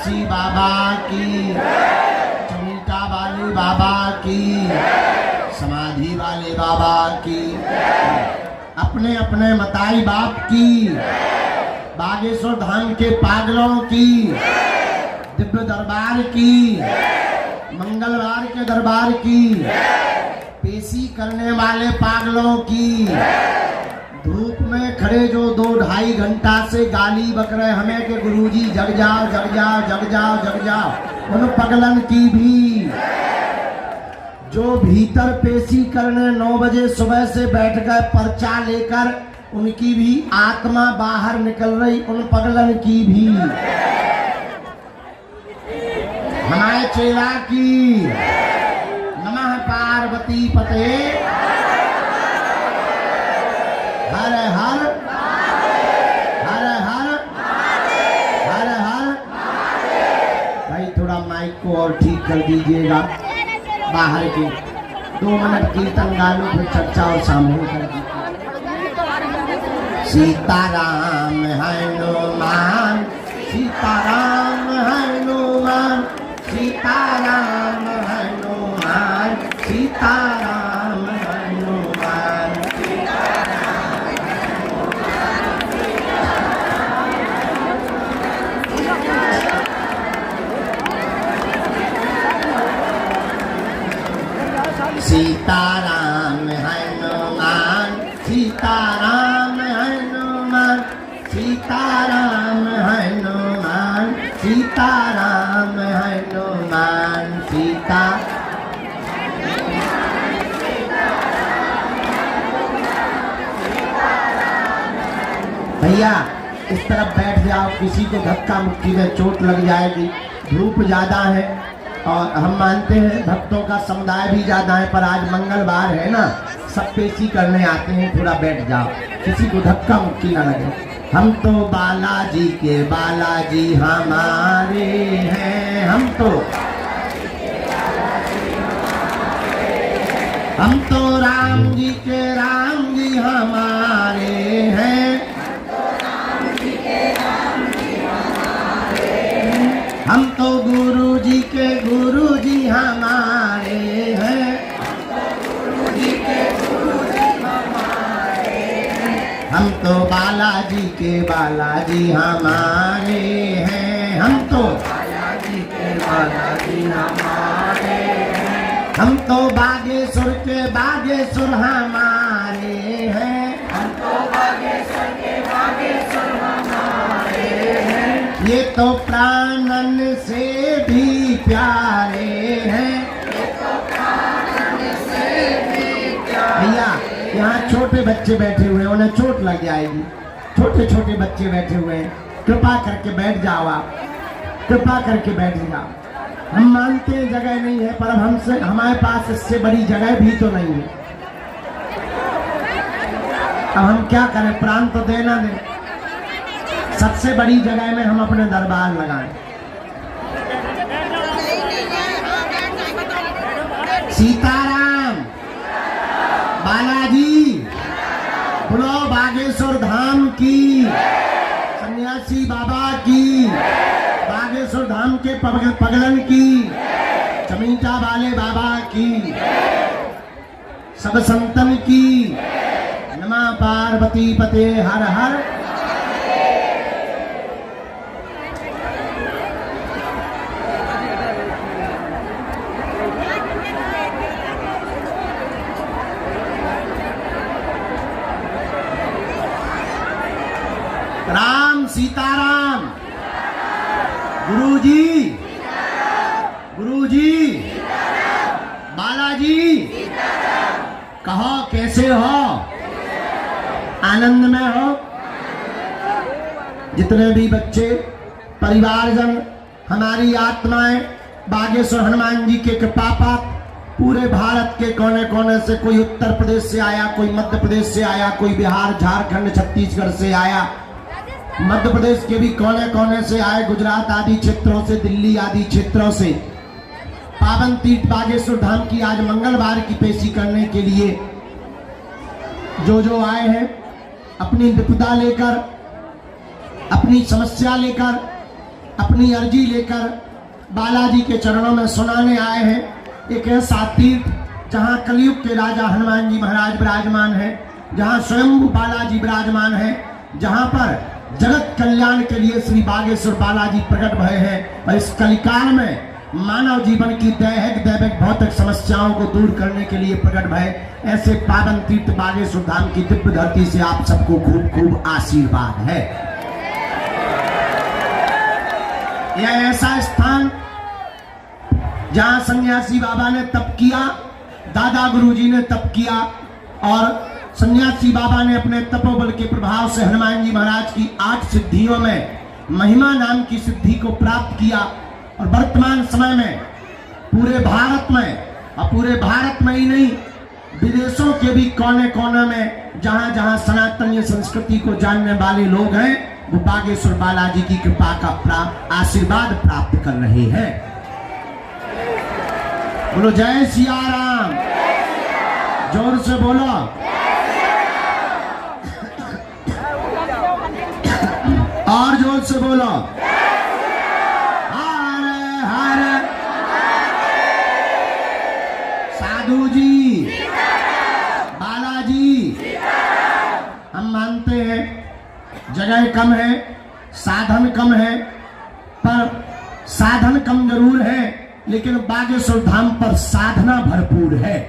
सन्यासी बाबा की, चमीटा वाले बाबा की, समाधि वाले बाबा की, अपने अपने मताई बाप की, बागेश्वर धाम के पागलों की, दिव्य दरबार की, मंगलवार के दरबार की, पेशी करने वाले पागलों की, धूप में खड़े जो 2-2.5 घंटा से गाली बक रहे हमें कि गुरुजी जग जाओ जग जाओ जग जाओ जग जाओ, उन पगलन की भी, जो भीतर पेशी करने 9 बजे सुबह से बैठ गए पर्चा लेकर, उनकी भी आत्मा बाहर निकल रही, उन पगलन की भी, हमारे चेला की। नमः पार्वती पते हर हर हर हर हर हर। भाई थोड़ा माइक को और ठीक कर दीजिएगा, बाहर के 2 मिनट कीर्तन गा लो, फिर चर्चा और सामूहिक कर दीजिए। सीताराम हनुमान, सीताराम हनुमान, सीताराम हनुमान, सीताराम हनुमान। सीताराम हनुमान, सीताराम हनुमान, सीताराम हनुमान, सीताराम हनुमान, सीता। भैया इस तरफ बैठ जाओ, किसी को धक्का मुक्की में चोट लग जाएगी, धूप ज्यादा है और हम मानते हैं भक्तों का समुदाय भी ज्यादा है, पर आज मंगलवार है ना, सब पेशी करने आते हैं, थोड़ा बैठ जाओ, किसी को धक्का मुक्की ना लगे। हम तो बालाजी के बालाजी हमारे हैं, हम तो राम जी के राम जी हमारे हैं, हम तो गुरु जी के गुरु जी हमारे हैं, हम तो बालाजी के बालाजी हमारे हैं, हम तो बालाजी के बालाजी हमारे हैं, हम तो बागेश्वर के बागेश्वर हमारे हैं, हम तो बागेश्वर के बागेश्वर हमारे हैं, ये तो प्राणन से भी प्यारे हैं, ये तो प्राणन से भी प्यारे। भैया यहाँ छोटे बच्चे बैठे हुए हैं, उन्हें चोट लग जाएगी, छोटे छोटे बच्चे बैठे हुए हैं, कृपा करके बैठ जाओ, आप कृपा करके बैठ जाओ। हम मानते हैं जगह नहीं है, पर हमसे हमारे पास इससे बड़ी जगह भी तो नहीं है, अब हम क्या करें, प्राण तो देना दे, सबसे बड़ी जगह में हम अपने दरबार लगाएं। सीताराम बालाजी, बोलो बागेश्वर धाम की, सन्यासी बाबा की, बागेश्वर धाम के पगलन की, चमीटा वाले बाबा की, सब संतन की। नमः पार्वती पते हर हर। राम सीताराम, गुरुजी गुरुजी, बालाजी, कहो कैसे हो, आनंद में हो। जितने भी बच्चे परिवारजन, हमारी आत्माएं बागेश्वर हनुमान जी के कृपा पात्र, पूरे भारत के कोने कोने से, कोई उत्तर प्रदेश से आया, कोई मध्य प्रदेश से आया, कोई बिहार झारखंड छत्तीसगढ़ से आया, मध्य प्रदेश के भी कोने कोने से आए, गुजरात आदि क्षेत्रों से, दिल्ली आदि क्षेत्रों से, पावन तीर्थ बागेश्वर धाम की आज मंगलवार की पेशी करने के लिए जो आए हैं, अपनी विपदा लेकर, अपनी समस्या लेकर, अपनी अर्जी लेकर बालाजी के चरणों में सुनाने आए हैं। एक ऐसा तीर्थ जहाँ कलयुग के राजा हनुमान जी महाराज विराजमान है, जहाँ स्वयं बालाजी विराजमान है, जहाँ पर जगत कल्याण के लिए श्री बागेश्वर बालाजी प्रकट भय हैं और इस कलिकाल में मानव जीवन की दैहिक भौतिक समस्याओं को दूर करने के लिए प्रकट भय ऐसे पावन तीर्थ बागेश्वर धाम की दिव्य धरती से आप सबको खूब खूब आशीर्वाद है। यह ऐसा स्थान जहां सन्यासी बाबा ने तप किया, दादा गुरुजी ने तप किया और सन्यासी बाबा ने अपने तपोबल के प्रभाव से हनुमान जी महाराज की 8 सिद्धियों में महिमा नाम की सिद्धि को प्राप्त किया। और वर्तमान समय में पूरे भारत में, और पूरे भारत में ही नहीं विदेशों के भी कोने कोने में जहां जहां सनातन संस्कृति को जानने वाले लोग हैं वो बागेश्वर बालाजी की कृपा का आशीर्वाद प्राप्त कर रहे हैं। बोलो जय सिया राम, जोर से बोलो। और जोर से बोलो। हर हर साधु जी, बालाजी। हम मानते हैं जगह कम है, साधन कम है, पर साधन कम जरूर है लेकिन बागेश्वर धाम पर साधना भरपूर है।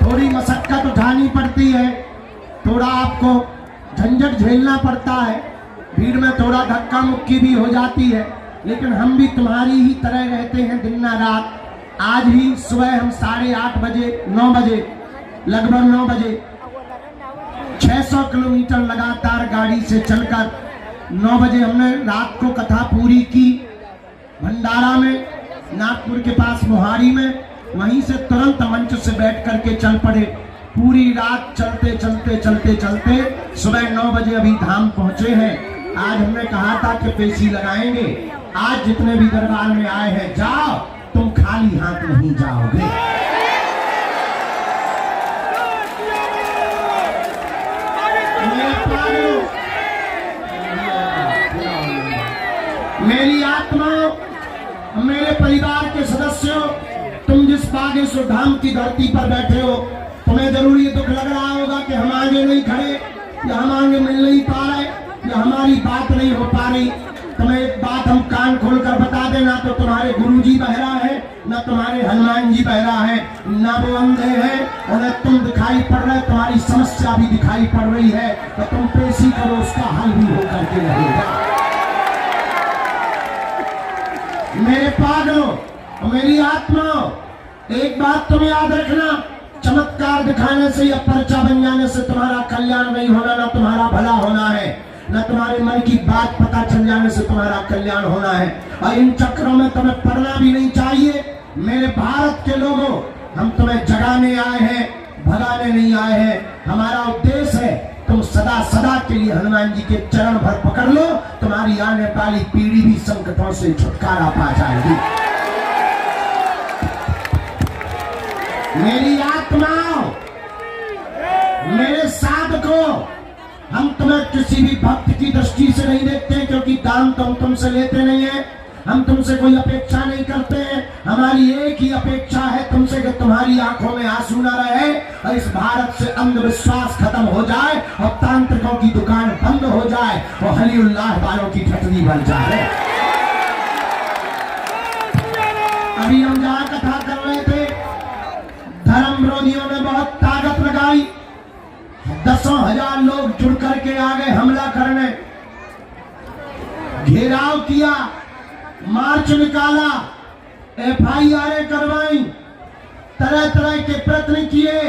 थोड़ी मशक्कत उठानी पड़ती है, थोड़ा आपको झंझट झेलना पड़ता है, भीड़ में थोड़ा धक्का मुक्की भी हो जाती है, लेकिन हम भी तुम्हारी ही तरह रहते हैं दिन ना रात। आज ही सुबह हम 8:30 बजे 9 बजे लगभग 9 बजे 600 किलोमीटर लगातार गाड़ी से चलकर 9 बजे हमने रात को कथा पूरी की भंडारा में, नागपुर के पास मोहारी में। वहीं से तुरंत मंच से बैठ करके चल पड़े। पूरी रात चलते चलते चलते चलते सुबह 9 बजे अभी धाम पहुंचे हैं। आज हमने कहा था कि पेशी लगाएंगे। आज जितने भी दरबार में आए हैं, जाओ, तुम खाली हाथ नहीं जाओगे। मेरी आत्मा, मेरे परिवार के सदस्यों, तुम जिस बागेश्वर धाम की धरती पर बैठे हो, तुम्हें जरूर ये दुख लग रहा होगा कि हम आगे नहीं खड़े, या हम आगे मिल नहीं पा रहे, या हमारी बात नहीं हो पा रही। तुम्हें एक बात हम कान खोलकर बता दें, ना तो तुम्हारे गुरुजी बहरा है, ना तुम्हारे हनुमान जी बहरा है, ना वो अंधे हैं, उन्हें तुम दिखाई पड़ रहे, तुम्हारी समस्या भी दिखाई पड़ रही है, तो तुम पेशी करो, उसका हल भी होकर के रहेगा। मेरे पागलों, मेरी आत्मा, एक बात तुम याद रखना, चमत्कार दिखाने से या पर्चा बन जाने से तुम्हारा कल्याण नहीं होना, ना तुम्हारा भला होना है, न तुम्हारे मन की बात पता चल जाने से तुम्हारा कल्याण होना है। और इन चक्रों में तुम्हें पड़ना भी नहीं चाहिए। मेरे भारत के लोगों, हम तुम्हें जगाने आए हैं, भगाने नहीं आए हैं। हमारा उद्देश्य है तुम सदा सदा के लिए हनुमान जी के चरण भर पकड़ लो, तुम्हारी आने वाली पीढ़ी भी संकटों से छुटकारा पा जाएगी। मेरी आत्माओं, मेरे साधकों, हम तुम्हें किसी भी भक्त की दृष्टि से नहीं देखते, क्योंकि दान तो हम तुमसे लेते नहीं है, हम तुमसे कोई अपेक्षा नहीं करते हैं। हमारी एक ही अपेक्षा है तुमसे कि तुम्हारी आंखों में आंसू न रहे और इस भारत से अंधविश्वास खत्म हो जाए और तांत्रिकों की दुकान बंद हो जाए और हलीउल्लाह वालों की ठटनी बन जाए। अभी हम जहां कथा कर रहे थे, धर्म विरोधियों ने बहुत ताकत लगाई, 10,000 लोग जुड़ करके आ गए हमला करने, घेराव किया, मार्च निकाला, FIR करवाई, तरह तरह के प्रयत्न किए।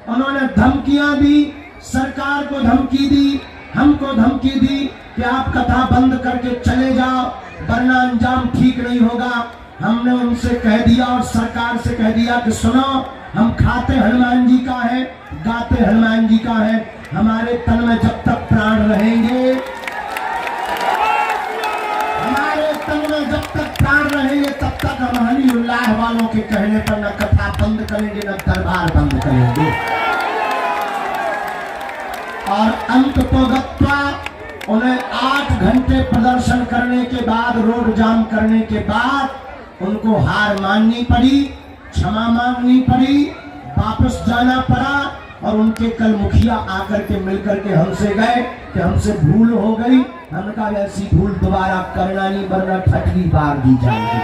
उन्होंने धमकियां दी, सरकार को धमकी दी, हमको धमकी दी कि आप कथा बंद करके चले जाओ वरना अंजाम ठीक नहीं होगा। हमने उनसे कह दिया और सरकार से कह दिया कि सुनो, हम खाते हनुमान जी का है, गाते हनुमान जी का है, हमारे तन में जब तक प्राण रहेंगे, हमारे तन में जब तक प्राण रहेंगे, तब तक हम हलीउल्लाह वालों के कहने पर न कथा बंद करेंगे न दरबार बंद करेंगे। और अंत तो गत्वा उन्हें 8 घंटे प्रदर्शन करने के बाद, रोड जाम करने के बाद उनको हार माननी पड़ी, क्षमा मांगनी पड़ी, वापस जाना पड़ा। और उनके कल मुखिया आकर के मिलकर के हमसे गए कि हमसे भूल हो गई। हमने कहा ऐसी भूल दोबारा करना नहीं, वरना ठटली बार दी जाएगी,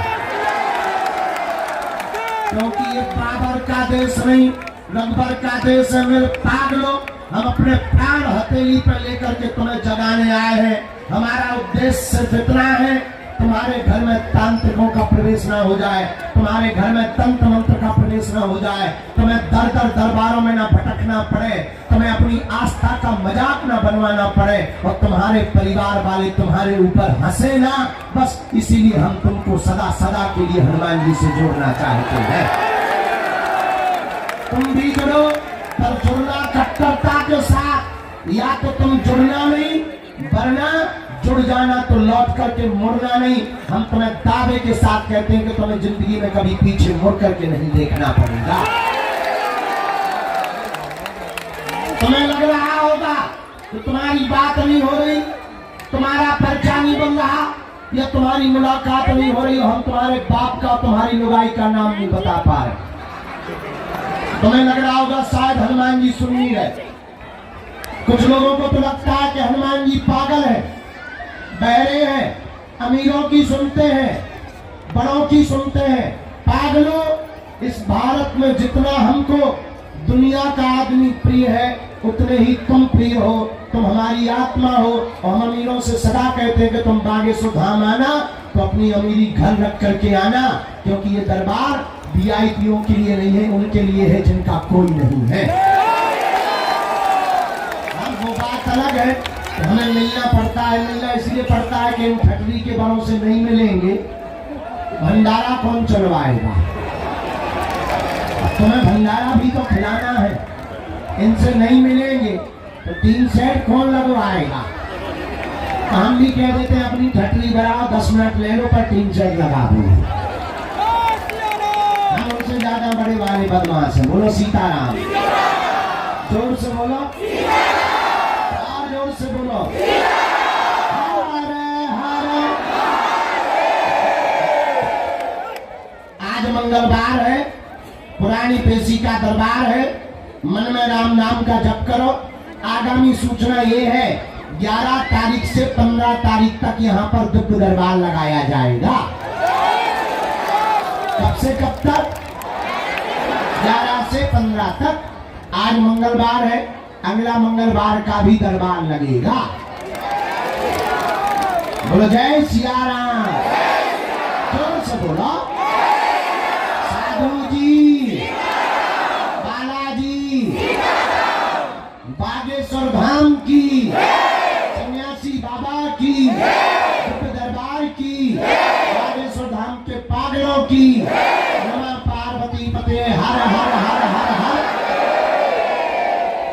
क्योंकि ये बाबर का देश नहीं, रंगबर का देश है। मेरे पागलों, हम अपने प्राण हथेली पर लेकर के तुम्हें जगाने आए हैं। हमारा उद्देश्य सिर्फ इतना है, तुम्हारे घर में तांत्रिकों का प्रवेश ना हो जाए, तुम्हारे घर में तंत्र मंत्र का प्रवेश ना हो जाए, तुम्हें दर दर दरबारों में ना भटकना पड़े, तुम्हें अपनी आस्था का मजाक ना बनवाना पड़े, और तुम्हारे परिवार वाले तुम्हारे ऊपर हंसे ना। बस इसीलिए हम तुमको सदा सदा के लिए हनुमान जी से जोड़ना चाहते हैं। तुम भी जुड़ो, पर जुड़ना कट्टरता के साथ। या तो तुम जुड़ना नहीं, वरना जुड़ जाना तो लौट करके मुड़ना नहीं। हम तुम्हें दावे के साथ कहते हैं कि तुम्हें जिंदगी में कभी पीछे मुड़ करके नहीं देखना पड़ेगा। तुम्हें लग रहा होगा कि तुम्हारी बात नहीं हो रही, तुम्हारा पर्चा नहीं बन रहा, या तुम्हारी मुलाकात नहीं हो रही, हम तुम्हारे बाप का, तुम्हारी लुगाई का नाम नहीं बता पा रहे। तुम्हें लग रहा होगा शायद हनुमान जी सुन नहीं रहे। कुछ लोगों को तो लगता है कि हनुमान जी पागल है, बहरे हैं, अमीरों की सुनते हैं, बड़ों की सुनते हैं। पागलों, इस भारत में जितना हमको दुनिया का आदमी प्रिय है, उतने ही तुम प्रिय हो। तुम हमारी आत्मा हो, और हम अमीरों से सदा कहते हैं कि तुम बागेश्वर धाम आना तो अपनी अमीरी घर रख करके आना, क्योंकि ये दरबार वीआईपीओं के लिए नहीं है, उनके लिए है जिनका कोई नहीं है। अब वो बात अलग है, हमें मिलना पड़ता है। मिलना इसलिए पड़ता है कि इन ठटरी के बड़ों से नहीं मिलेंगे, भंडारा कौन चलवाएगा? तुम्हें भंडारा भी तो खिलाना है। इनसे नहीं मिलेंगे तो 3 सेट कौन लगवाएगा? हम भी कह देते हैं अपनी ठटरी बनाओ, 10 मिनट ले लो, पर 3 सेट लगा दो। हम उनसे ज्यादा बड़े वाले बदमाश है। बोलो सीताराम, जोर से बोलो, और जोर से बोलो, हरे हरे। आज मंगलवार है, पुरानी पेशी का दरबार है। मन में राम नाम का जप करो। आगामी सूचना ये है, 11 तारीख से 15 तारीख तक यहाँ पर दिव्य दरबार लगाया जाएगा। कब से कब तक? 11 से 15 तक। आज मंगलवार है, अगला मंगलवार का भी दरबार लगेगा। बोलो जय सिया राम, जोर से बोलो। साधु जी, बालाजी, बागेश्वर धाम की, सन्यासी बाबा की, दरबार की, बागेश्वर धाम के पागलों की, नमः पार्वती पते हर हर हर हर हर।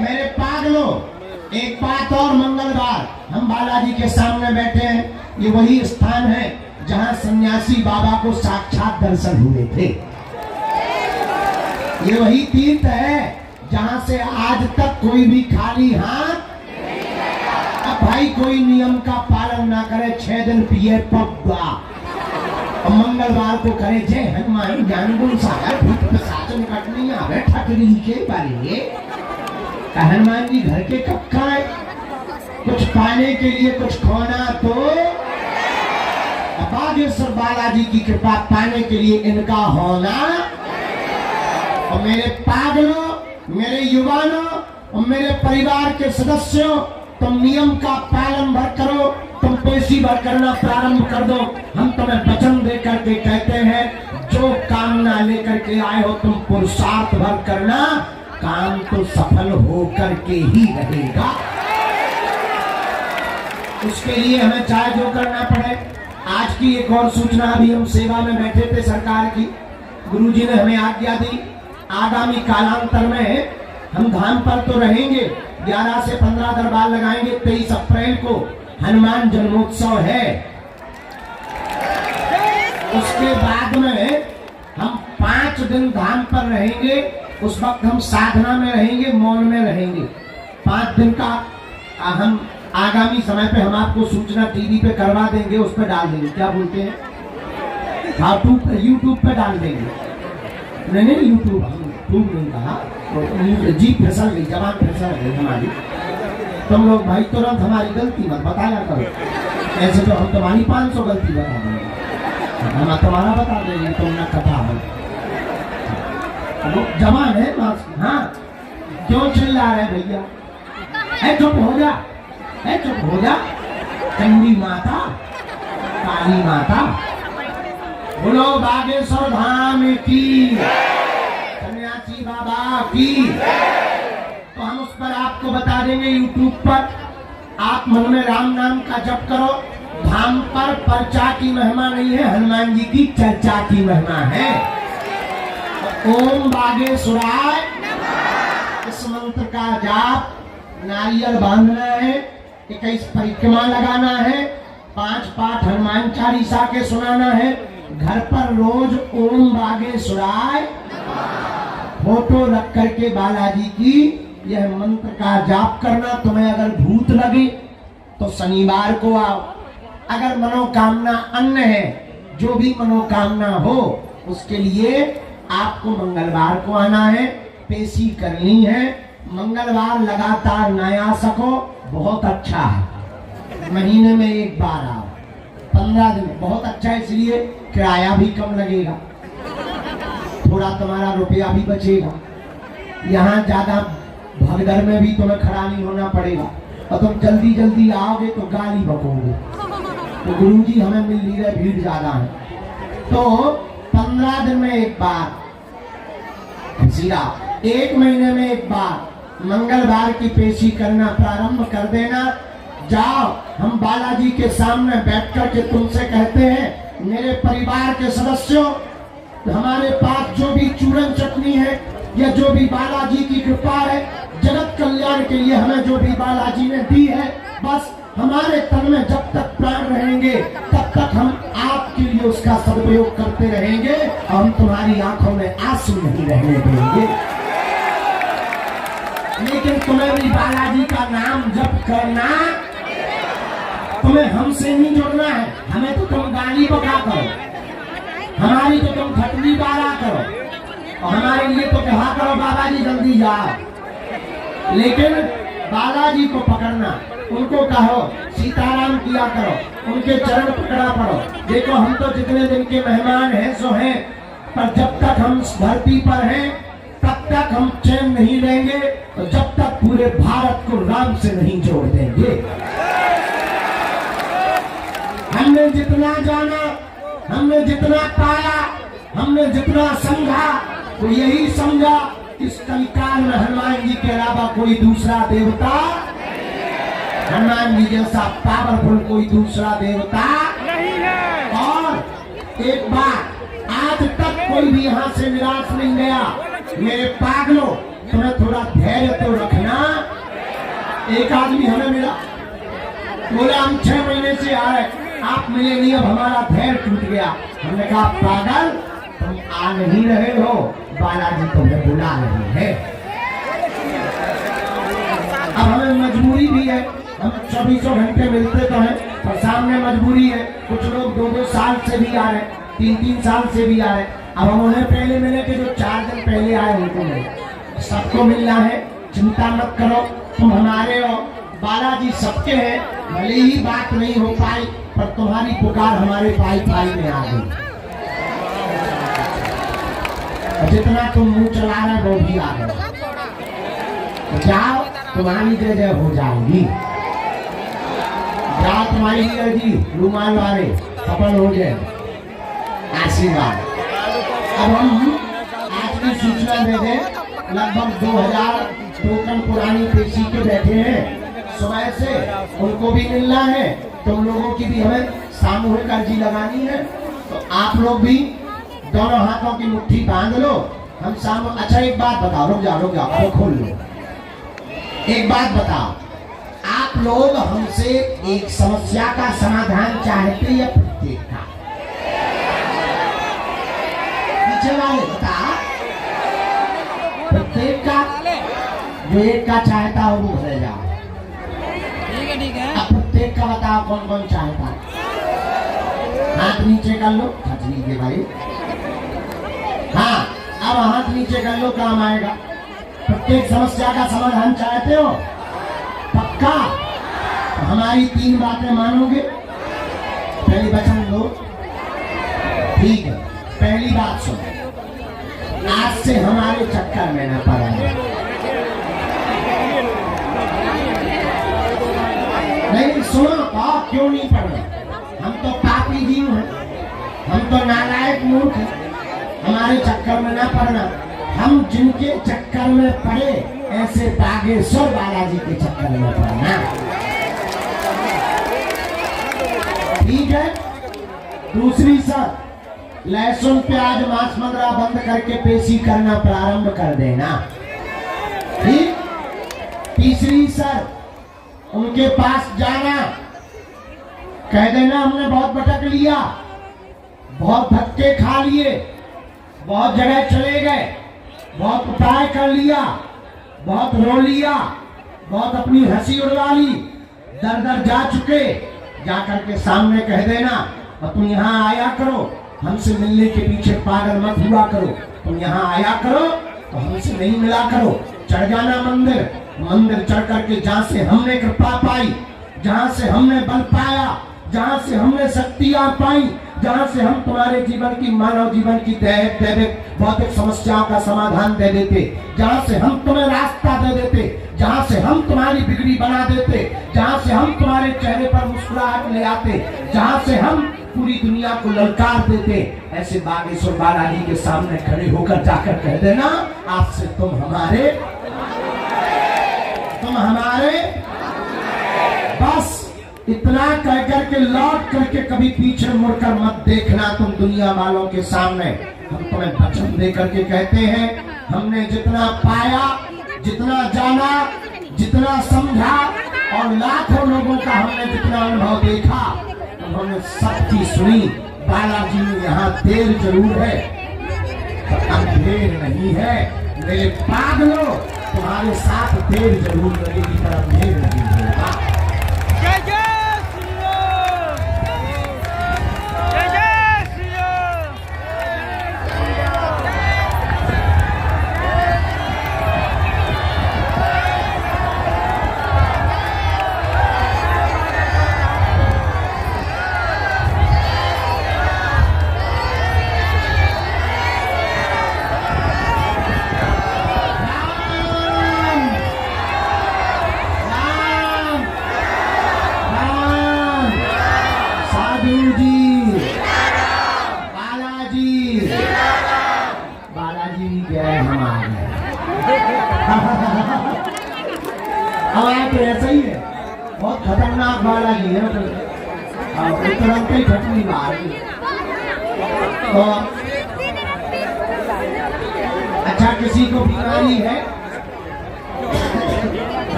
मेरे पागलों, एक बात और, मंगलवार हम बालाजी के सामने बैठे हैं। ये वही स्थान है जहां सन्यासी बाबा को साक्षात दर्शन हुए थे। ये वही तीर्थ है जहां से आज तक कोई भी खाली हाथ। अब भाई कोई नियम का पालन ना करे, 6 दिन पिए पब्बा, और मंगलवार को करे जय हनुमान ज्ञान गुण सागर भूत प्रसाद निकट नहीं आवे ठकरी के बारे। हनुमान जी घर के कब खाए? कुछ पाने के लिए कुछ खोना तो बागेश्वर बालाजी की कृपा पाने के लिए इनका होना। और मेरे पागलों, मेरे युवानों और मेरे परिवार के सदस्यों, तुम नियम का पालन भर करो, तुम पेशी भर करना प्रारंभ कर दो। हम तुम्हें वचन दे करके कहते हैं, जो कामना लेकर के आए हो तुम पुरुषार्थ भर करना, काम तो सफल हो करके ही रहेगा। उसके लिए हमें चाहे जो करना पड़े। आज की एक और सूचना, अभी हम सेवा में बैठे थे सरकार की, गुरुजी ने हमें आज्ञा दी, आगामी कालांतर में हम धाम पर तो रहेंगे, 11 से 15 दरबार लगाएंगे। 23 अप्रैल को हनुमान जन्मोत्सव है। उसके बाद में हम 5 दिन धाम पर रहेंगे। उस वक्त हम साधना में रहेंगे, मौन में रहेंगे। 5 दिन का हम आगामी समय पे हम आपको सूचना टीवी पे करवा देंगे, उस पर डाल देंगे, क्या बोलते हैं, हाँ यूट्यूब पे डाल देंगे। नहीं यूट्यूब नहीं कहा, तो जीप फिसल गई, जवान फिसल गई हमारी। तुम लोग भाई तुरंत हमारी गलती मत बताया करो, ऐसे तो हम तुम्हारी 500 गलती बता देंगे, हम तुम्हारा बता देंगे तुम न कथा हो। जवान है मास्क, हाँ क्यों चिल्ला रहे भैया, है चुप हो जा, है चुप हो जा। चंडी माता, काली माता, बोलो बागेश्वर धाम की, सन्यासी बाबा की। तो हम उस पर आपको बता देंगे यूट्यूब पर, आप मन में राम नाम का जप करो। धाम पर पर्चा की महिमा नहीं है, हनुमान जी की चर्चा की महिमा है। ओम बागेश्वराय, इस मंत्र का जाप, नारियल बांधना है, 21 परिक्रमा लगाना है, 5 पाठ हनुमान चालीसा के सुनाना है। घर पर रोज ओम बागेश्वराय फोटो रख करके बालाजी की यह मंत्र का जाप करना। तुम्हें अगर भूत लगे तो शनिवार को आओ। अगर मनोकामना अन्य है, जो भी मनोकामना हो, उसके लिए आपको मंगलवार को आना है, पेशी करनी है। मंगलवार लगातार ना आ सको बहुत अच्छा है, महीने में एक बार आओ, 15 दिन बहुत अच्छा है, इसलिए किराया भी कम लगेगा, थोड़ा तुम्हारा रुपया भी बचेगा। यहाँ ज्यादा भगदड़ में भी तुम्हें खड़ा नहीं होना पड़ेगा, और तुम जल्दी जल्दी आओगे तो गाली बकोगे, तो गुरुजी हमें मिल नहीं रहे, भीड़ ज्यादा है। तो 15 दिन में एक बार, सीधा 1 महीने में एक बार मंगलवार की पेशी करना प्रारंभ कर देना। जाओ, हम बालाजी के सामने बैठकर के तुमसे कहते हैं, मेरे परिवार के सदस्यों, हमारे पास जो भी चूरन चटनी है या जो भी बालाजी की कृपा है, जगत कल्याण के लिए हमें जो भी बालाजी ने दी है, बस हमारे तन में जब तक प्राण रहेंगे तब तक हम आपके लिए उसका सदुपयोग करते रहेंगे, और हम तुम्हारी आंखों में आंसू नहीं रहने देंगे। लेकिन तुम्हें भी बालाजी का नाम जप करना, तुम्हें हमसे नहीं जुड़ना है। हमें तो तुम गाली बका करो, हमारी तो तुम खटनी बारा करो, और हमारे लिए तो कहा करो बाबा जी जल्दी जाओ। लेकिन बालाजी को पकड़ना, उनको कहो सीताराम किया करो, उनके चरण पकड़ा पड़ो। देखो हम तो जितने दिन के मेहमान हैं सो हैं, पर जब तक हम धरती पर हैं तब तक हम चैन नहीं लेंगे, और जब तक पूरे भारत को राम से नहीं जोड़ देंगे। हमने जितना जाना, हमने जितना पाया, हमने जितना समझा, तो यही समझा इस कलिकाल में हनुमान जी के अलावा कोई दूसरा देवता, हनुमान जी जैसा पावरफुल कोई दूसरा देवता नहीं है। और एक बात, आज तक कोई भी यहाँ से निराश नहीं गया। मेरे पागलों, तुम्हें थोड़ा धैर्य तो रखना। एक आदमी हमें मिला, बोला हम 6 महीने से आ रहे, आप मिले नहीं, अब हमारा धैर्य टूट गया। हमने कहा पागल, तुम आ नहीं रहे हो, बालाजी तुम्हें बुला रहे हैं। अब हमें मजबूरी भी है, हम 24 घंटे मिलते तो हैं, पर सामने मजबूरी है। कुछ लोग 2-2 साल से भी आ रहे, 3-3 साल से भी आ रहे। अब हम उन्हें पहले मिले कि जो 4 दिन पहले आए उनको मिले। सबको मिलना है, चिंता मत करो, तुम हमारे हो, बालाजी सबके हैं। भले ही बात नहीं हो पाई, पर तुम्हारी पुकार हमारे पाई में आ गई। जितना तुम मुंह चला रहे वो भी आ गए, तो जाओ, तुम्हारी जय जय हो जाएगी। जाओ, तुम्हारी जी रुमाल वाले सफल हो जाए, आशीर्वाद। अब हम आज की सूचना दे दें, लगभग 2000 टोकन पुरानी पेशी के बैठे हैं सुबह से, उनको भी मिलना है। तुम लोगों की भी हमें सामूहिक अर्जी लगानी है, तो आप लोग भी दोनों हाथों की मुट्ठी बांध लो। हम सामूहिक। अच्छा एक बात बताओ, रुक जाओ, अब खोल लो। एक बात बताओ, आप लोग हमसे एक समस्या का समाधान चाहते या प्रत्येक का? पीछे वाले बता, प्रत्येक का। जो एक का चाहता हो वो रह जाओ, ठीक है। अब प्रत्येक का बताओ कौन कौन चाहता है। हाथ नीचे कर लो, ठीक है भाई। हाँ, अब हाथ नीचे कर लो, काम आएगा। प्रत्येक समस्या का समाधान चाहते हो? पक्का? तो हमारी 3 बातें मानोगे? पहली वचन दो, ठीक है। पहली बात सुनो, आज से हमारे चक्कर में न पड़ना। नहीं सुनो, आप क्यों नहीं पढ़ना? हम तो पापी जीव हैं, हम तो नालायक मूर्ख हैं, हमारे चक्कर में ना पड़ना। हम जिनके चक्कर में पड़े, ऐसे बागेश्वर बालाजी के चक्कर में पड़ना, ठीक है। दूसरी शर्त, लहसुन प्याज मांस मदिरा बंद करके पेशी करना प्रारंभ कर देना, ठीक। तीसरी शर्त, उनके पास जाना, कह देना हमने बहुत भटक लिया, बहुत धक्के खा लिए, बहुत जगह चले गए, बहुत उपाय कर लिया, बहुत रो लिया, बहुत अपनी हंसी उड़वा ली, दर दर जा चुके, जाकर के सामने कह देना तुम यहाँ आया करो, हमसे मिलने के पीछे पागल मत हुआ करो, तुम यहाँ आया करो तो हमसे नहीं मिला करो। चढ़ जाना मंदिर, मंदिर चढ़ करके जहाँ से हमने कृपा पाई, जहाँ से हमने बल पाया, जहाँ से हमने शक्तियाँ पाई, जहाँ से हम तुम्हारे जीवन की, मानव जीवन की दैविक भौतिक समस्याओं का समाधान दे देते, जहाँ से हम तुम्हें रास्ता दे देते, जहाँ से हम तुम्हारी बिगड़ी बना देते, जहाँ से हम तुम्हारे चेहरे पर मुस्कुराहट ले आते, जहाँ से हम पूरी दुनिया को ललकार देते, ऐसे बागेश्वर बालाजी के सामने खड़े होकर जाकर कह देना आज से तुम हमारे, बस इतना कहकर के लौट करके कभी पीछे मुड़कर मत देखना तुम दुनिया वालों के सामने। हम तुम्हें वचन दे करके कहते हैं, हमने जितना पाया, जितना जाना, जितना समझा और लाखों लोगों का हमने जितना अनुभव देखा, उन्होंने सबकी सुनी। बालाजी में यहाँ देर जरूर है, अंधेर नहीं है। मेरे पागलों, तुम्हारे साथ देर जरूर लगेगी पर अंधेर नहीं होगा। हमारा तो ऐसा ही है, बहुत खतरनाक बालाजी है, तुरंत ही घटनी बाहर। तो अच्छा, किसी को बीमारी है?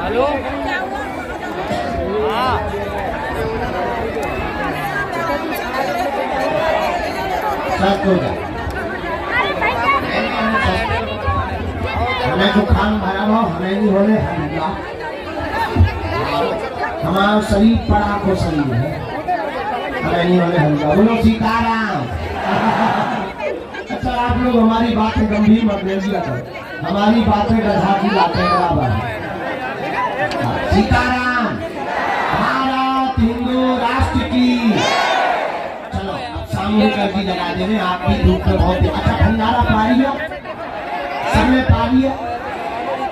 हेलो, सब हो जाए, हमें जो खान भरा हो हमें नहीं होने हल्ला, हमारा शरीर पड़ा को शरीर है, हमें नहीं होने हल्ला। बोलो सीताराम। अच्छा, आप लोग हमारी बातें गंभीर मत ले लिया करो, हमारी बातें गधा की बातें बराबर है। सीताराम। भारत हिंदू राष्ट्र की। चलो अब सामूहिक अर्जी लगा दे रहे, आप भी धूप में बहुत अच्छा भंडारा पा लिया, सबने पा लिया,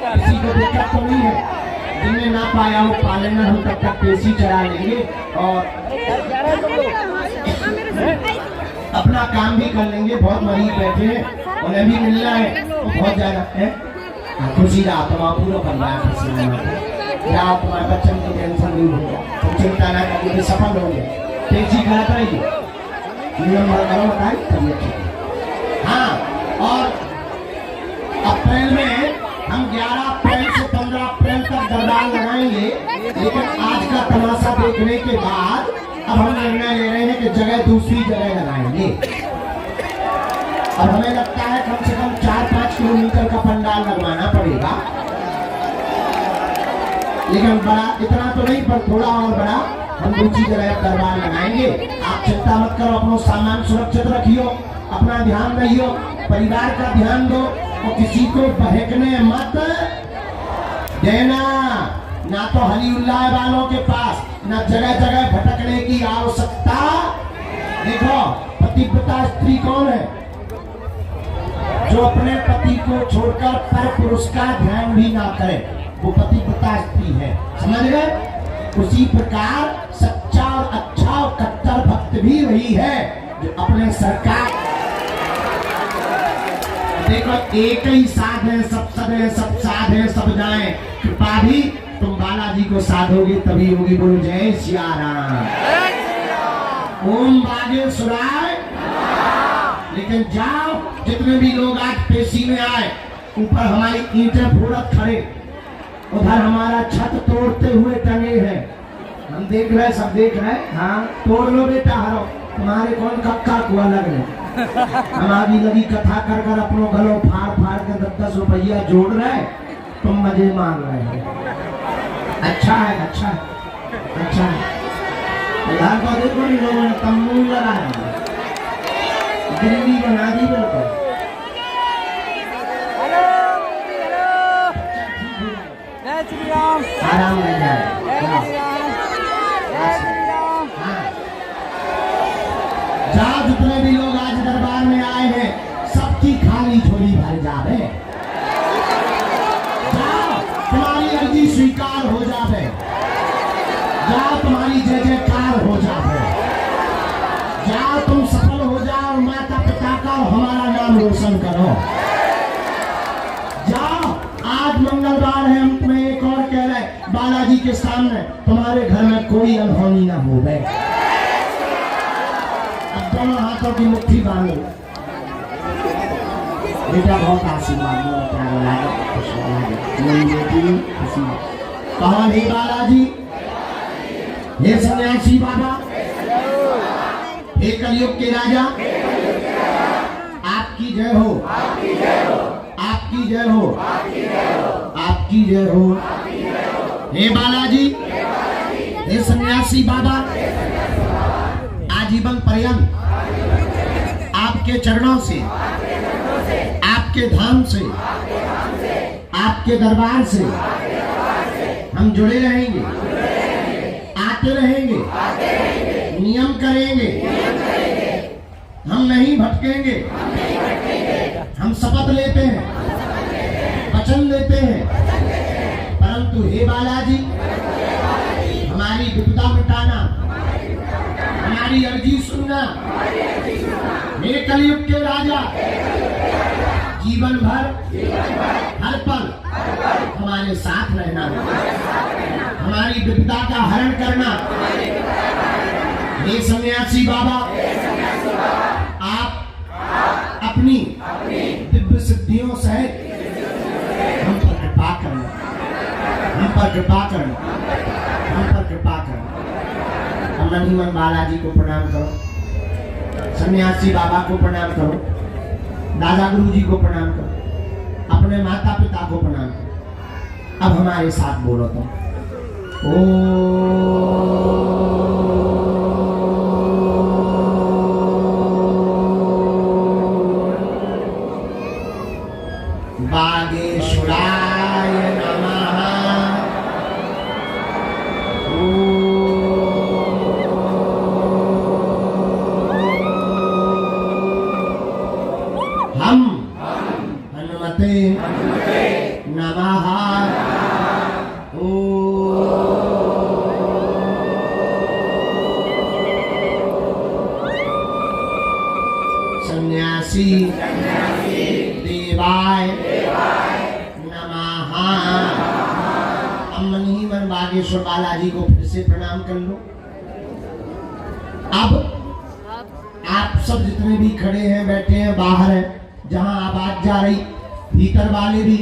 किसी को दिक्कत तो नहीं है। जिनने ना पाया वो पा लेना, हम तब तक पेशी चढ़ा लेंगे और अपना काम भी कर लेंगे। बहुत मरीज बैठे हैं, उन्हें भी मिलना है, तो बहुत ज्यादा है। खुशी रहा तुम्हारा पूरा परिवार खुशी रहा, तुम्हारे बच्चन की टेंशन नहीं होगा, तुम चिंता ना करिए, सफल होंगे। पेशी कराता रहिए, करो बताए तबीयत। हाँ, और अप्रैल में हम 11 अप्रैल से 15 अप्रैल तक दरबार लगाएंगे, लेकिन आज का तमाशा देखने के बाद अब हम निर्णय ले रहे हैं कि जगह दूसरी जगह लगाएंगे। अब हमें लगता है कम से कम 4-5 किलोमीटर का पंडाल लगवाना पड़ेगा, लेकिन बड़ा इतना तो नहीं, पर थोड़ा और बड़ा हम रुचि जगह दरबार लगाएंगे। आप चिंता मत करो, अपना सामान सुरक्षित रखियो, अपना ध्यान रखियो, परिवार का ध्यान दो और किसी को बहकने मत देना। ना तो हलीउल्लाह वालों के पास ना जगह जगह भटकने की आवश्यकता। देखो पतिव्रता स्त्री कौन है? जो अपने पति को छोड़कर पर पुरुष का ध्यान भी ना करे, वो पतिव्रता स्त्री है। समझ गए? उसी प्रकार सच्चा और अच्छा और कट्टर भक्त भी वही है जो अपने सरकार। देखो एक ही साध है, सब सदे सब साध है, सब जाए। कृपा भी तुम बालाजी को साधोगे तभी होगी। बोलो जय सिया राम, ओम बागेश्वराय। लेकिन जाओ, जितने भी लोग आज पेशी में आए, ऊपर हमारी ईंटें फोड़त खड़े, उधर हमारा छत तोड़ते हुए टंगे हैं, हम देख रहे, सब देख रहे। हाँ तोड़ लो बेटा, हरो तुम्हारे कौन कक्का कुआ लग रहे। हम आगे लगी कथा कर कर अपनों गलों फाड़ फाड़ के 10-10 रुपया जोड़ रहे, तुम मजे मार रहे हो। अच्छा है, अच्छा है, अच्छा है। यहाँ को देखो नहीं, लोगों ने तम्बू लगाया, दिल्ली बना दी बिल्कुल। आराम मिल जाए। जहाँ जितने भी लोग आज दरबार में आए हैं, सबकी खाली झोली भर जावे। जाओ, तुम्हारी अर्जी स्वीकार हो जावे। जाओ, तुम्हारी जय जयकार हो जावे। जाओ, तुम सफल हो जाओ, माता पिता का हमारा नाम रोशन करो। जाओ, आज मंगलवार है, हम तुम्हें एक और कह रहे हैं, बालाजी के सामने तुम्हारे घर में कोई अनहोनी ना हो गए। अब दोनों हाथों की मुट्ठी बांधो बेटा, बहुत आशीर्वाद कहा। हे बालाजी, हे सन्यासी बाबा, हे कलयुग के राजा, आपकी जय हो, आपकी जय हो, आपकी जय हो, आपकी जय हो। हे बालाजी, हे सन्यासी बाबा, आजीवन पर्यंत आपके चरणों से, आपके धाम से, आपके दरबार से हम जुड़े रहेंगे, आते रहेंगे, नियम करेंगे, हम नहीं भटकेंगे। हम शपथ लेते हैं, वचन देते हैं। परंतु हे बालाजी, हमारी विपदा मिटाना, हमारी अर्जी सुनना। हे कलयुग के राजा, जीवन भर हर पल हमारे साथ रहना, हमारी विपदा का हरण करना। हे सन्यासी बाबा, आप अपनी दिव्य सिद्धियों सहित हम पर कृपा करना, हम पर कृपा करना, हम पर कृपा करना। मन ही मन बालाजी को प्रणाम करो, सन्यासी बाबा को प्रणाम करो, दादा गुरु जी को प्रणाम करो, अपने माता पिता को प्रणाम करो। अब हमारे साथ बोलो तुम, बागेश्वराय नमः। हम हनुमते नमः। सन्यासी देवाय नमः। अब मन ही मन बागेश्वर बालाजी को फिर से प्रणाम कर लो। अब आप सब जितने भी खड़े हैं, बैठे हैं, बाहर हैं, जहां आवाज जा रही, भीतर वाले भी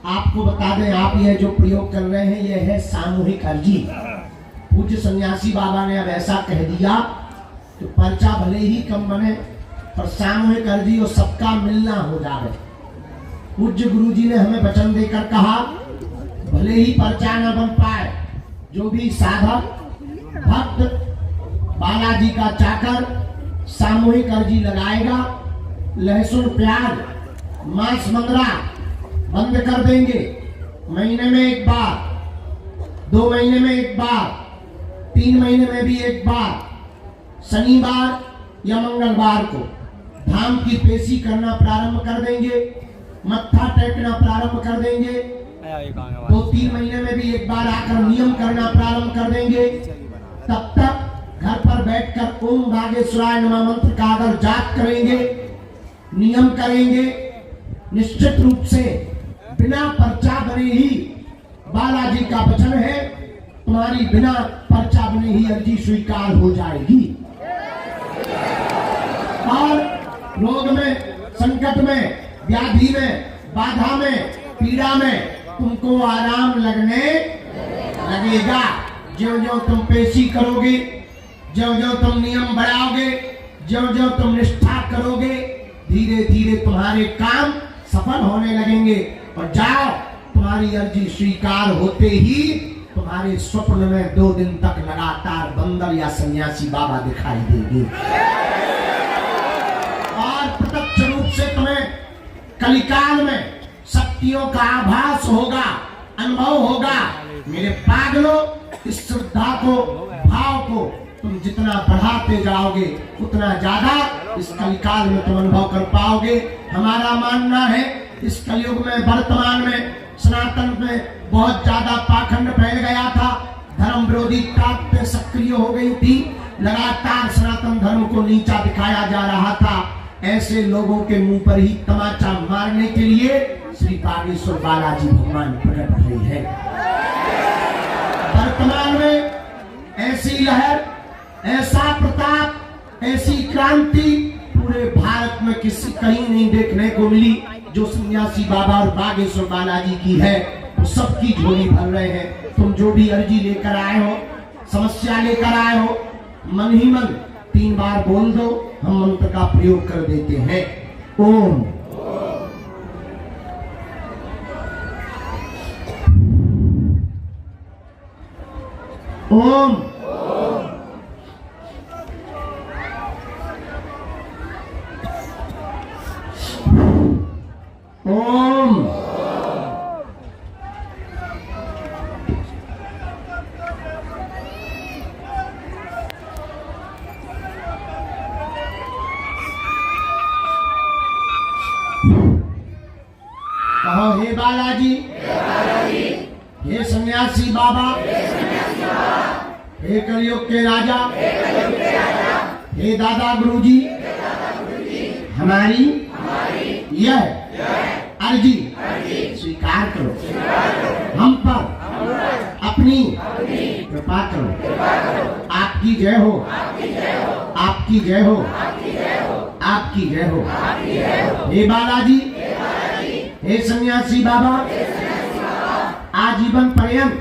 आपको बता दें, आप यह जो प्रयोग कर रहे हैं यह है सामूहिक अर्जी। पूज्य सन्यासी बाबा ने अब ऐसा कह दिया कि पर्चा भले ही कम बने पर सामूहिक अर्जी और सबका मिलना हो जाए। पूज्य गुरु जी ने हमें वचन देकर कहा, भले ही पर्चा न बन पाए जो भी साधक भक्त बालाजी का चाकर सामूहिक अर्जी लगाएगा, लहसुन प्याज मांस मंगरा बंद कर देंगे। महीने में एक बार, 2 महीने में एक बार, 3 महीने में भी एक बार, शनिवार या मंगलवार को धाम की पेशी करना प्रारंभ कर देंगे, मत्था टेकना प्रारंभ कर देंगे। 2-3 महीने में भी एक बार आकर नियम करना प्रारंभ कर देंगे। तब तक घर पर बैठकर ओम बागेश्वराय नमः मंत्र का अगर जाप करेंगे, नियम करेंगे, निश्चित रूप से बिना पर्चा बने ही, बालाजी का वचन है, तुम्हारी बिना पर्चा बने ही अर्जी स्वीकार हो जाएगी और रोग में, संकट में, व्याधि में, बाधा में, पीड़ा में तुमको आराम लगने लगेगा। ज्यों-ज्यों तुम पेशी करोगे, ज्यों-ज्यों तुम नियम बढ़ाओगे, ज्यों-ज्यों तुम निष्ठा करोगे, धीरे धीरे तुम्हारे काम सफल होने लगेंगे और जाओ, तुम्हारी अर्जी स्वीकार होते ही तुम्हारे स्वप्न में 2 दिन तक लगातार बंदर या सन्यासी बाबा दिखाई देंगे और प्रत्यक्ष रूप से तुम्हें कलिकाल में शक्तियों का आभास होगा, अनुभव होगा। मेरे पागलों, इस श्रद्धा को, भाव को तुम जितना बढ़ाते जाओगे उतना ज्यादा इस कलिकाल में तुम अनुभव कर पाओगे। हमारा मानना है इस कलयुग में, वर्तमान में सनातन में बहुत ज्यादा पाखंड फैल गया था, धर्म विरोधी ताकतें सक्रिय हो गई थी, लगातार सनातन धर्म को नीचा दिखाया जा रहा था। ऐसे लोगों के मुंह पर ही तमाचा मारने के लिए श्री बागेश्वर बालाजी भगवान प्रकट हुए हैं। वर्तमान में ऐसी लहर, ऐसा प्रताप, ऐसी क्रांति पूरे भारत में किसी कहीं नहीं देखने को मिली जो सन्यासी बाबा और बागेश्वर बालाजी की है। तो सबकी झोली भर रहे हैं। तुम जो भी अर्जी लेकर आए हो, समस्या लेकर आए हो, मन ही मन 3 बार बोल दो, हम मंत्र का प्रयोग कर देते हैं। ओम ओम ओम कहो, हे बालाजी, हे सन्यासी बाबा, हे कलयुग के राजा, हे दादा गुरुजी, हमारी यह अर्जी स्वीकार करो, हम पर अपनी कृपा करो। आपकी जय हो, आपकी जय हो, आपकी जय हो। हे बालाजी, हे सन्यासी बाबा, आजीवन पर्यंत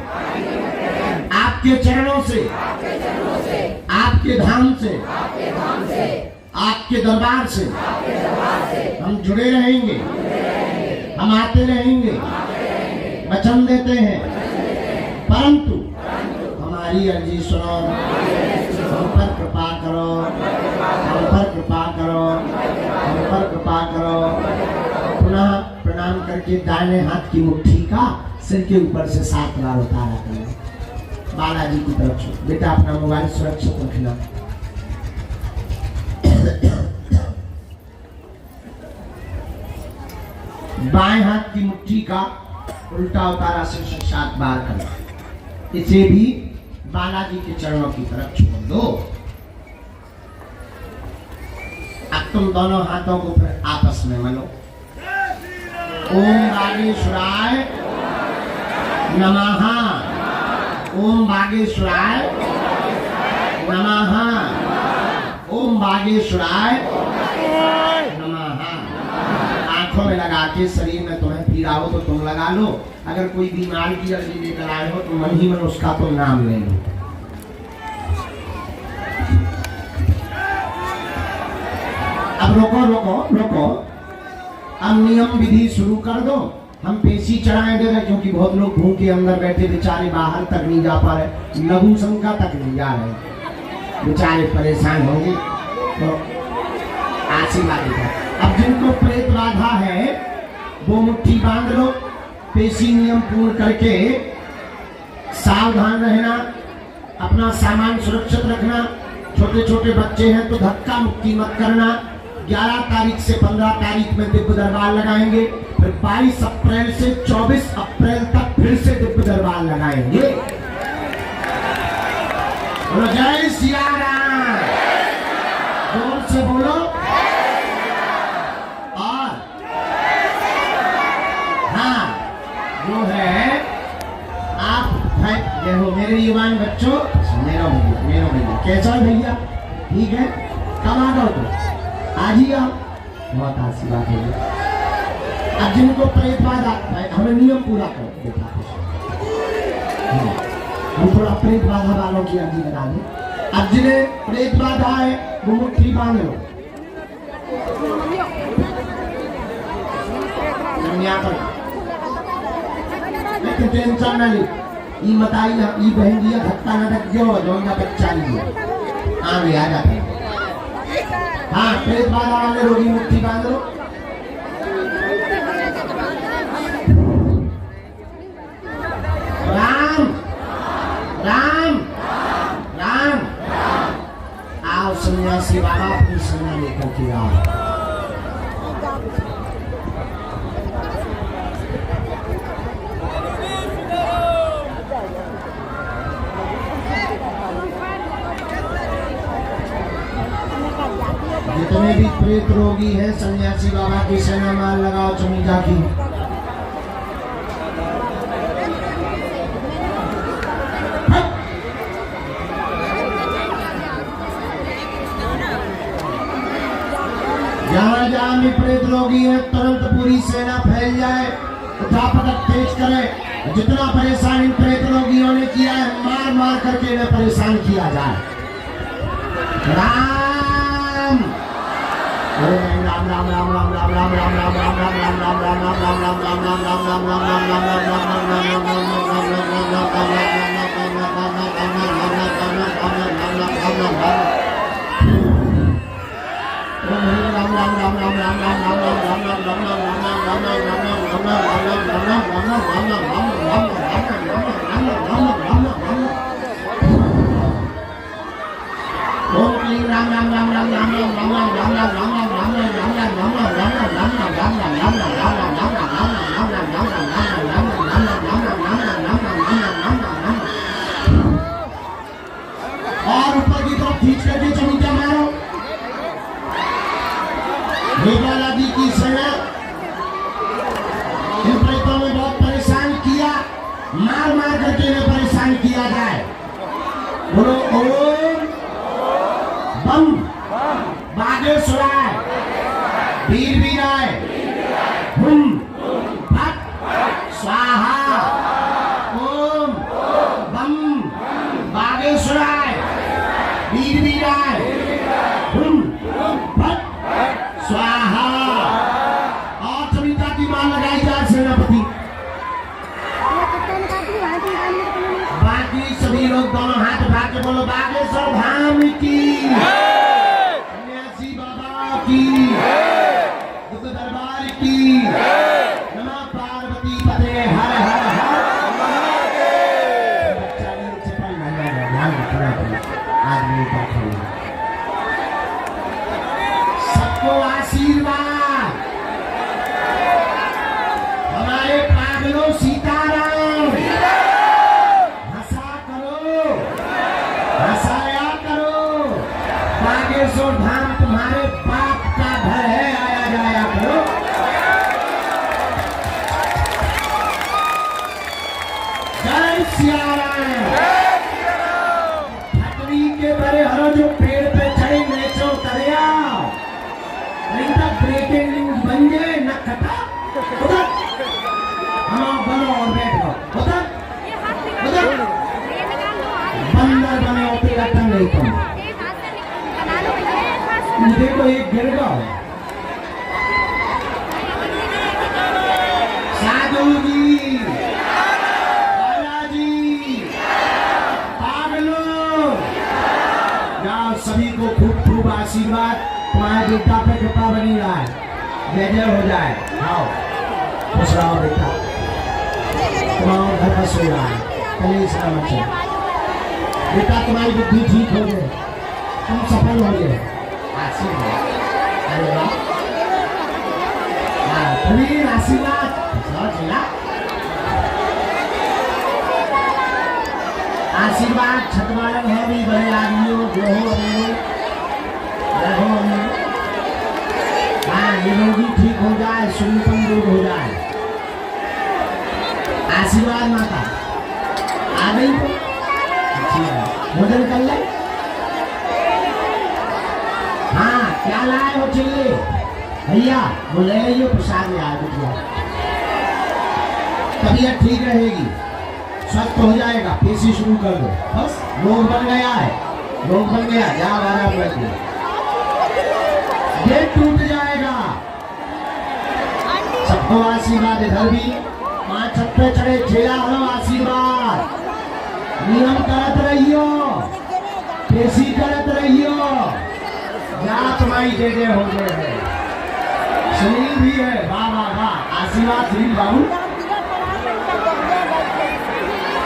आपके चरणों से, आपके धाम से, आपके दरबार से हम जुड़े रहेंगे, हम आते रहेंगे, वचन देते हैं। परंतु हमारी अर्जी सुनो, हम पर कृपा करो, हम पर कृपा करो, हम पर कृपा करो। पुनः प्रणाम करके दाहिने हाथ की मुट्ठी का सिर के ऊपर से 7 बार उतारा करो, बालाजी की तरफ से। बेटा अपना मोबाइल सुरक्षित रखना। बाएं हाथ की मुट्ठी का उल्टा उतारा सिर से 7 बार करो। इसे भी बालाजी के चरणों की तरफ छोड़ दो। अब तुम दोनों हाथों को फिर आपस में मलो। ओम बागेश्वराय नमः, ओम बागेश्वराय नमः, ओम बागेश्वराय नमः। आंखों में लगा के, शरीर में तुम्हें पीड़ा हो तो तुम लगा लो। अगर कोई बीमारी की अर्जी लेकर आए हो तो मन ही मन उसका तुम नाम ले लो। अब रोको रोको रोको, अब नियम विधि शुरू कर दो। हम पेशी चढ़ाएंगे, क्योंकि बहुत लोग भूखे अंदर बैठे बेचारे बाहर तक नहीं जा पा रहे, लघु शंका तक नहीं जा रहे, बेचारे परेशान होंगे, तो आशीर्वाद देगा। अब जिनको प्रेत बाधा है वो मुट्ठी बांध लो, पेशी नियम पूर्ण करके सावधान रहना, अपना सामान सुरक्षित रखना। छोटे छोटे बच्चे हैं तो धक्का मुक्की मत करना। 11 तारीख से 15 तारीख में दिव्य दरबार लगाएंगे, फिर 22 अप्रैल से 24 अप्रैल तक फिर से दिव्य दरबार लगाएंगे। बोलो जय सिया राम, जोर से बोलो। और हाँ, जो है आप देखो मेरे युवान बच्चों, मेरा भैया कैसा है भैया, ठीक है, कब आ जाओ तो आज ही आओ, बहुत आशीर्वाद है। अब जिनको प्रेत बाधा है हमें नियम पूरा करो बेटा, हम थोड़ा प्रेत बाधा वालों की अर्जी बता दें। अब जिन्हें प्रेत बाधा है वो मुट्ठी बांध लो, लेकिन टेंशन ना ली, ई मताई ना ई बहन दिया धक्का ना रख जो जोंगा बच्चा लिया आगे आ जाते। हाँ, प्रेत बाधा वाले रोगी मुट्ठी बांध लो। राम राम राम, आओ सन्यासी बाबा अपनी सेना लेकर के आओ। जितने भी प्रेत रोगी हैं सन्यासी बाबा की सेना मार लगाओ चमीजा की। जहाँ जहाँ भी प्रेत रोगी है तुरंत पूरी सेना फैल जाए, उठापटक तेज करे। जितना परेशान इन प्रेत रोगियों ने किया है मार मार करके इन्हें परेशान किया जाए। राम राम राम राम राम राम राम राम राम राम राम राम राम राम राम राम राम राम राम और ऊपर की तरफ खींच करके चमीटा मारो। गोपाला जी की सेना इन प्रेतों में बहुत परेशान किया, मार मार करके इन्हें परेशान किया जाए। बोलो ओम बम बागेश्वराय वीर वीराय हुम फट स्वाहा। ओम बम बागेश्वराय वीर वीराय हुम फट स्वाहा। और सविता की मां लगाई जाए सेनापति। बाकी सभी लोग दोनों हाथ उठा के बोलो बागेश्वर धाम की, सन्यासी बाबा की, दिव्य दरबार की, नमः पार्वती पते हर हर हर महादेव। बच्चा नीचे पर ध्यान रखना, आदमी का खड़ा सबको आशीर्वाद। हमारे पागलों सीताराम हंसा करो, हंसाया करो। बागेश्वर धाम तुम्हारे बाप का घर है, आया जाया करो। जय सिया राम। फटरी के बड़े हरो जो पेड़ पे चढ़े नेचो तरिया, नहीं तो ब्रेकिंग न्यूज बन जाए न कटा उधर। हम बनो और बैठ गो उधर उधर। बंदर बने होते रटन नहीं तुम। देखो एक गिर गया साधु सभी को खूब खूब आशीर्वाद तुम्हारे बेटा पे कृपा बनी रहा है, जय जय हो जाए। आओ खुश रहो बेटा, तुम्हारा घर पर सो रहा है, कलेश ना मचे बेटा, तुम्हारी बुद्धि ठीक हो गई, तुम सफल हो गए। आशीर्वाद, अरे वाह, कबीर आशीर्वाद आशीर्वाद छतवालन है भी बड़े आदमियों जो हो हाँ, निरोगी ठीक हो जाए, शून्यपन दूर हो जाए। आशीर्वाद माता आ गई तो अच्छी है, भोजन कर ले। हाँ क्या लाए हो चिल्ले भैया, वो ले आइए प्रसाद ले आए बिटिया, तबीयत ठीक रहेगी, स्वस्थ हो जाएगा, पेशी शुरू कर दो बस। लोग बन गया है, लोग बन गया, जा 12 बजे गेट टूट जाएगा। सबको आशीर्वाद, इधर भी 5 छत पे चढ़े ठेला हो आशीर्वाद, नियम करत रहियो, पेशी करत रहियो, जा तुम्हारी जय जय हो गए है। सुनील भी है, वाह वाह वाह, आशीर्वाद सुनील बाबू,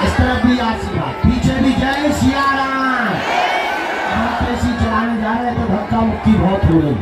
इस तरफ भी आशीर्वाद, पीछे भी जय सिया राम। हम पेशी चलाने जा रहे हैं तो धक्का मुक्की बहुत हो गई।